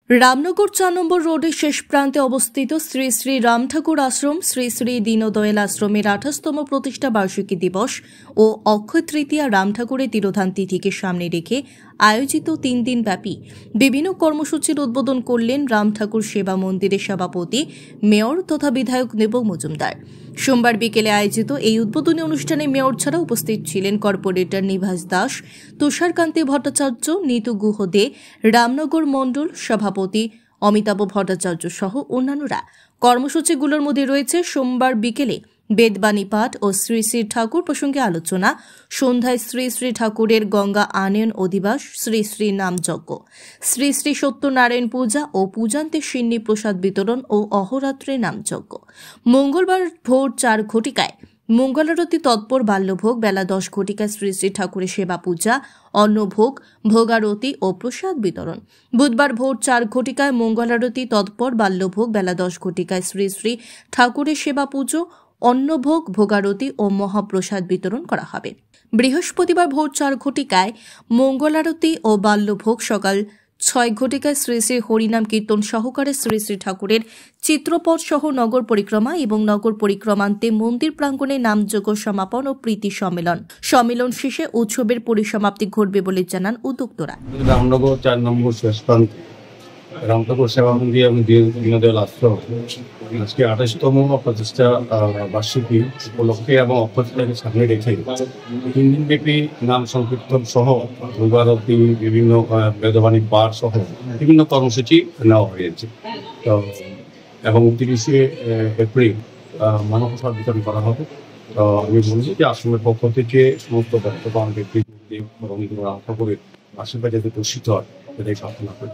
Ramnagar 4 number रोडे शेष प्रान्ते अवस्थित श्री श्री राम ठाकुर आश्रम श्री श्री दीनदयाल आश्रमेर 28तम प्रतिष्ठा बार्षिकी दिवस और अक्षय तृतीया राम ठाकुरेर तिरोधान तिथिके सामने रेखे आयोजित 3 दिन व्यापी विभिन्न कर्मसूचिर उद्बोधन करलेन राम ठाकुर सेवा मंदिरेर सभापति मेयर तथा विधायक नेबो मजुमदार। सोमवार बिकेले आयोजित এই उद्बोधনী অনুষ্ঠানে মেয়র ছাড়া উপস্থিত ছিলেন কর্পোরেটর নিভাস দাস, তুষারকান্তি ভট্টাচার্য, নীতু গুহ দে, রামনগর মণ্ডল সভাপতি অমিতাভ ভট্টাচার্য সহ অন্যান্যরা। কর্মসূচিগুলোর মধ্যে রয়েছে সোমবার বিকেলে বেদবাণী পাঠ ও শ্রী শ্রী ঠাকুর প্রসঙ্গে আলোচনা, সন্ধ্যায় শ্রী শ্রী ঠাকুরের গঙ্গা আনয়ন অধিবাস, শ্রী শ্রী নামযজ্ঞ, শ্রী শ্রী সত্যনারায়ণ পূজা ও পূজান্তে সিন্নি প্রসাদ বিতরণ ও অহরাত্রে নামযজ্ঞ। মঙ্গলবার ভোর 4 ঘটিকায় মঙ্গলারতি তৎপর বাল্যভোগ, বেলা 10 ঘটিকায় শ্রী শ্রী ঠাকুরের সেবা পূজা, অন্নভোগ, ভোগারতি ও প্রসাদ বিতরণ। বুধবার ভোর 4 ঘটিকায় মঙ্গলারতি তৎপর বাল্যভোগ, বেলা 10 ঘটিকায় শ্রী শ্রী ঠাকুরের সেবা পুজো, অন্নভোগ, ভোগারতি ও মহাপ্রসাদ বিতরণ করা হবে। বৃহস্পতিবার ভোর 4 ঘটিকায় মঙ্গলারতি ও বাল্যভোগ, সকাল 6 ঘটিকায় শ্রী শ্রী হরিনাম কীর্তন সহকারে শ্রী শ্রী ঠাকুরের চিত্রপট সহ নগর পরিক্রমা এবং নগর পরিক্রমান্তে মন্দির প্রাঙ্গণে নামযজ্ঞ সমাপন ও প্রীতি সম্মেলন। সম্মেলন শেষে উৎসবের পরিসমাপ্তি ঘটবে বলে জানান উদ্যোক্তারা। রামনগর 4 নম্বর শেষ প্রান্তে রাম ঠাকুর সেবা মন্দির এবং দীনদয়াল আশ্রম আজকে 28তম প্রতিষ্ঠা বার্ষিকী উপলক্ষে এবং অক্ষয়তৃতীয়াকে সামনে রেখে 3 দিন ব্যাপী নাম সংকীর্তন সহ ভোগারতি, বিভিন্ন বেদবাণী পাঠ সহ বিভিন্ন কর্মসূচি নেওয়া হয়েছে। তো এবং 30শে এপ্রিল মহাপ্রসাদ বিতরণ করা হবে। তো আমি বলছি যে আশ্রমের পক্ষ থেকে সমস্ত বক্তব্য ব্যক্তি এবং রাম ঠাকুরের আশীর্বাদ যাতে দূষিত হয় সেটাই প্রার্থনা করি।